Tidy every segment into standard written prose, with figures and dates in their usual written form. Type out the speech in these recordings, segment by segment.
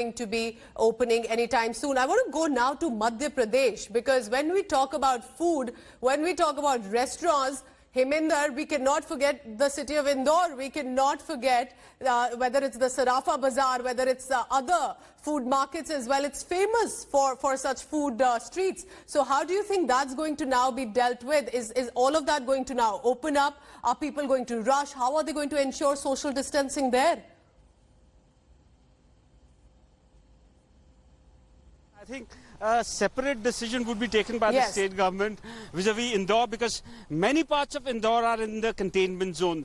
to be opening anytime soon. I want to go now to Madhya Pradesh, because when we talk about food, when we talk about restaurants, Heminder, we cannot forget the city of Indore. We cannot forget whether it's the Sarafa Bazaar, whether it's other food markets as well. It's famous for such food streets. So how do you think that's going to now be dealt with? Is all of that going to now open up? Are people going to rush? How are they going to ensure social distancing there? I think a separate decision would be taken by the state government vis-a-vis Indore, because many parts of Indore are in the containment zone.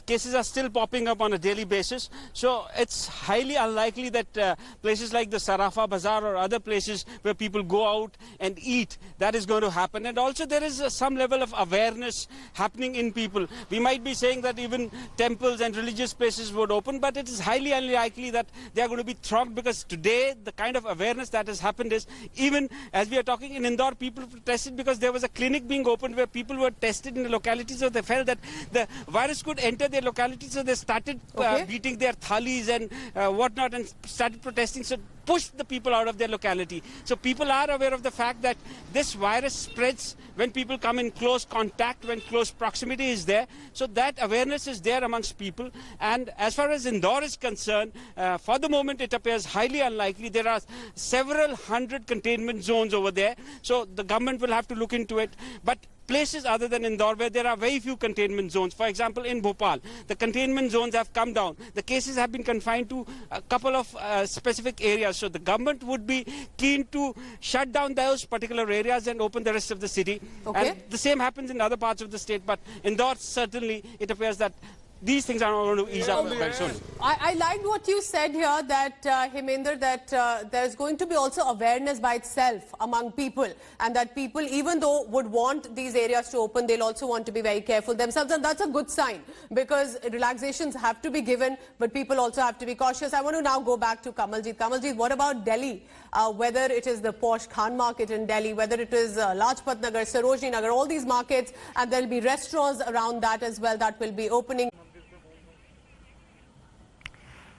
Cases are still popping up on a daily basis. So it's highly unlikely that places like the Sarafa Bazaar or other places where people go out and eat, that is going to happen. And also there is some level of awareness happening in people. We might be saying that even temples and religious places would open, but it is highly unlikely that they are going to be thronged, because today the kind of awareness that has happened is, even as we are talking in Indore, people protested because there was a clinic being opened where people were tested in the locality, so they felt that the virus could enter their locality, so they started beating their thalis and whatnot and started protesting, so pushed the people out of their locality. So people are aware of the fact that this virus spreads when people come in close contact, when close proximity is there. So that awareness is there amongst people. And as far as Indore is concerned, for the moment it appears highly unlikely. There are several hundred containment zones over there. So the government will have to look into it. But places other than Indore where there are very few containment zones, for example in Bhopal, the containment zones have come down. The cases have been confined to a couple of specific areas. So the government would be keen to shut down those particular areas and open the rest of the city. And the same happens in other parts of the state, but Indore, certainly it appears that these things are not going to ease up very soon. I liked what you said here, that Heminder, that there's going to be also awareness by itself among people, and that people, even though would want these areas to open, they'll also want to be very careful themselves, and that's a good sign, because relaxations have to be given, but people also have to be cautious. I want to now go back to Kamaljeet. Kamaljeet, what about Delhi? Whether it is the posh Khan market in Delhi, whether it is Lajpat Nagar, Sarojini Nagar, all these markets, and there'll be restaurants around that as well that will be opening.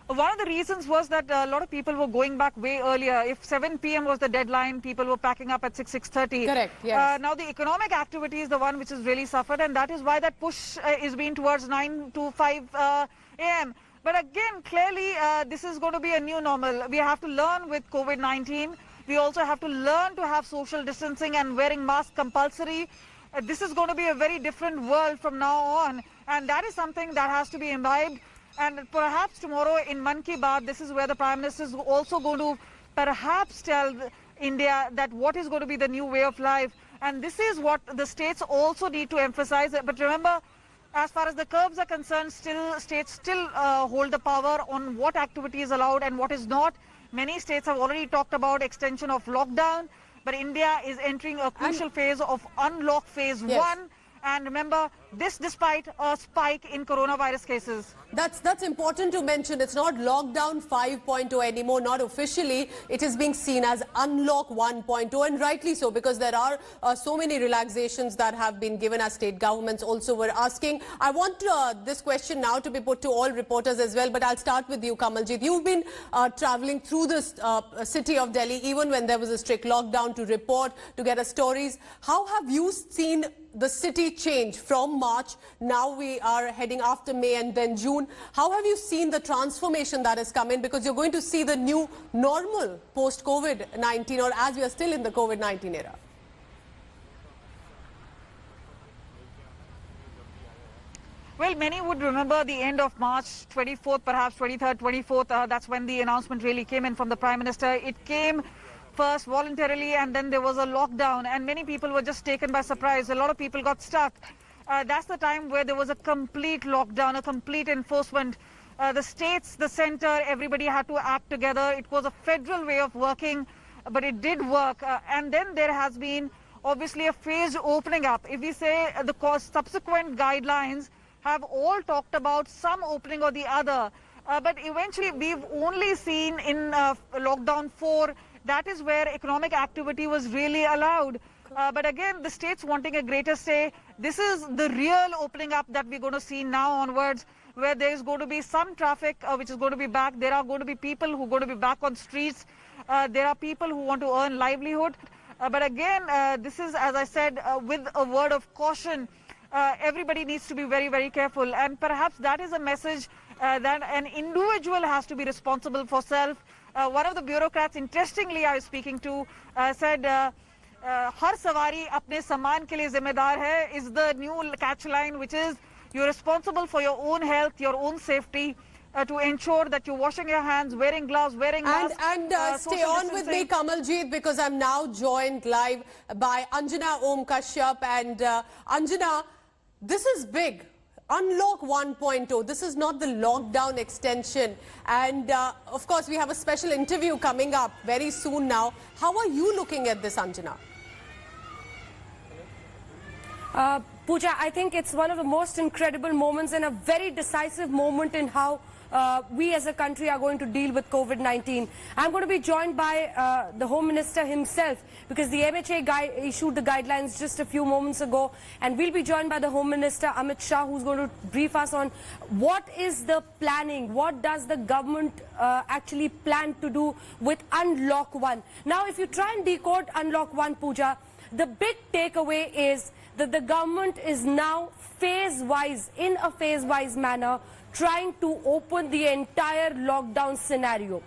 One of the reasons was that a lot of people were going back way earlier. If 7 p.m. was the deadline, people were packing up at 6:30. Correct, yes. Now the economic activity is the one which has really suffered, and that is why that push is being towards 9 to 5 a.m. But again, clearly this is going to be a new normal. We have to learn with COVID-19. We also have to learn to have social distancing and wearing masks compulsory. This is going to be a very different world from now on, and that is something that has to be imbibed. And perhaps tomorrow in Mann Ki Baat, this is where the Prime Minister is also going to perhaps tell India that what is going to be the new way of life. And this is what the states also need to emphasize. But remember, as far as the curbs are concerned, states still hold the power on what activity is allowed and what is not. Many states have already talked about extension of lockdown, but India is entering a crucial phase of unlock phase 1. And remember, this despite a spike in coronavirus cases. That's important to mention. It's not lockdown 5.0 anymore, not officially. It is being seen as unlock 1.0, and rightly so, because there are so many relaxations that have been given, as state governments also were asking. I want this question now to be put to all reporters as well, but I'll start with you, Kamaljeet. You've been traveling through this city of Delhi, even when there was a strict lockdown, to report, to get us stories. How have you seen the city change from March? Now we are heading after May and then June. How have you seen the transformation that has come in? Because you're going to see the new normal post-COVID-19, or as we are still in the COVID-19 era. Well, many would remember the end of March 24th, perhaps 23rd, 24th. That's when the announcement really came in from the Prime Minister. It came first voluntarily, and then there was a lockdown, and many people were just taken by surprise. A lot of people got stuck. That's the time where there was a complete lockdown, a complete enforcement. The states, the center, everybody had to act together. It was a federal way of working, but it did work. And then there has been obviously a phased opening up. If we say the subsequent guidelines have all talked about some opening or the other, but eventually we've only seen in lockdown 4, that is where economic activity was really allowed. But again, the states wanting a greater say. This is the real opening up that we're going to see now onwards, where there is going to be some traffic which is going to be back. There are going to be people who are going to be back on streets. There are people who want to earn livelihood. But again, this is, as I said, with a word of caution. Everybody needs to be very, very careful. And perhaps that is a message that an individual has to be responsible for self. One of the bureaucrats, interestingly, I was speaking to, said, हर सवारी अपने सामान के लिए जिम्मेदार है is the new catch line, which is you're responsible for your own health, your own safety, to ensure that you're washing your hands, wearing gloves, wearing masks. And stay on with me, Kamaljeet, because I'm now joined live by Anjana Om Kashyap. And Anjana, this is big. Unlock 1.0. This is not the lockdown extension. And of course, we have a special interview coming up very soon now. How are you looking at this, Anjana? Pooja, I think it's one of the most incredible moments and a very decisive moment in how we as a country are going to deal with COVID-19. I'm going to be joined by the Home Minister himself, because the MHA issued the guidelines just a few moments ago, and we'll be joined by the Home Minister Amit Shah, who's going to brief us on what is the planning, what does the government actually plan to do with Unlock 1. Now, if you try and decode Unlock 1, Pooja, the big takeaway is that the government is now phase-wise, in a phase-wise manner, trying to open the entire lockdown scenario.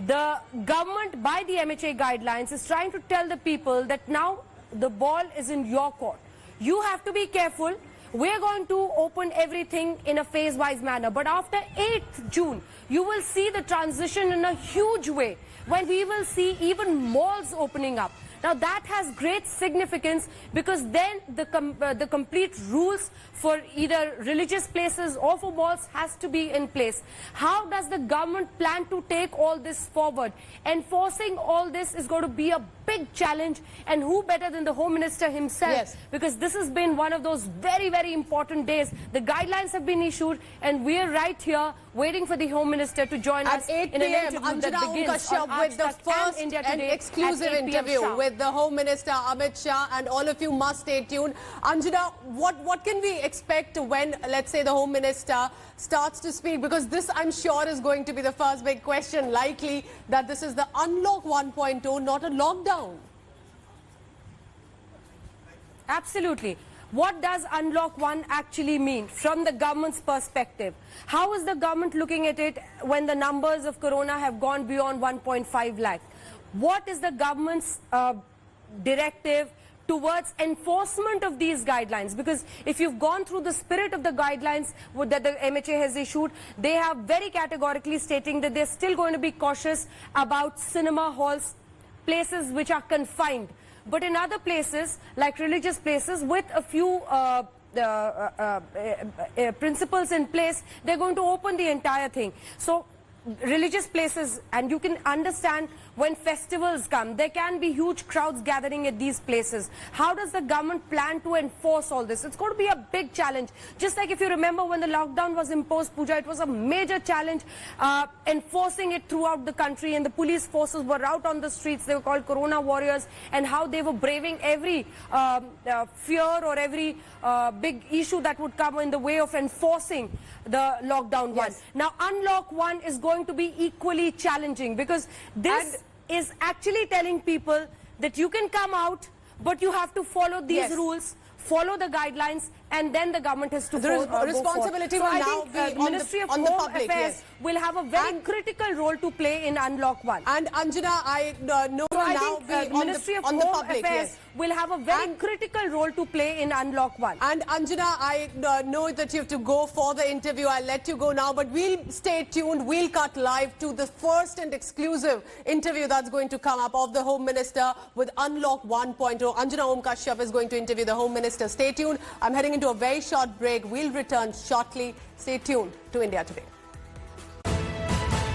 The government, by the MHA guidelines, is trying to tell the people that now the ball is in your court. You have to be careful. We're going to open everything in a phase-wise manner. But after 8th June, you will see the transition in a huge way, when we will see even malls opening up. Now that has great significance, because then the complete rules for either religious places or for malls has to be in place. How does the government plan to take all this forward? Enforcing all this is going to be a big challenge, and who better than the Home Minister himself? Yes. Because this has been one of those very, very important days. The guidelines have been issued, and we're right here waiting for the Home Minister to join us at 8 in an p.m. interview that Anjana Om begins on Kashyap with the Aaj Tak first and India and Today exclusive at 8 p.m. interview sharp. with the Home Minister Amit Shah, and all of you must stay tuned. Anjana, what can we expect when, let's say, the Home Minister starts to speak? Because this, I'm sure, is going to be the first big question, likely that this is the Unlock 1.0, not a lockdown. Absolutely. What does Unlock 1 actually mean from the government's perspective? How is the government looking at it when the numbers of corona have gone beyond 1.5 lakh? What is the government's directive towards enforcement of these guidelines? Because if you've gone through the spirit of the guidelines that the MHA has issued, they have very categorically stating that they're still going to be cautious about cinema halls, places which are confined. But in other places, like religious places, with a few principles in place, they're going to open the entire thing. So religious places, and you can understand when festivals come, there can be huge crowds gathering at these places. How does the government plan to enforce all this? It's going to be a big challenge. Just like if you remember when the lockdown was imposed, Pooja, it was a major challenge enforcing it throughout the country, and the police forces were out on the streets. They were called Corona Warriors, and how they were braving every fear or every big issue that would come in the way of enforcing the lockdown one. Now, Unlock 1 is going to be equally challenging, because this is actually telling people that you can come out, but you have to follow these rules, follow the guidelines, and then the government has to responsibility will now be on Ministry of the Home public, Affairs will have a very critical role to play in Unlock 1. And Anjana, I know So I think Ministry of Home Affairs will have a very critical role to play in Unlock 1. And Anjana, I know that you have to go for the interview. I'll let you go now, but we'll stay tuned. We'll cut live to the first and exclusive interview that's going to come up of the Home Minister with Unlock 1.0. Anjana Om Kashyap is going to interview the Home Minister. Stay tuned. I'm heading into a very short break. We'll return shortly. Stay tuned to India Today.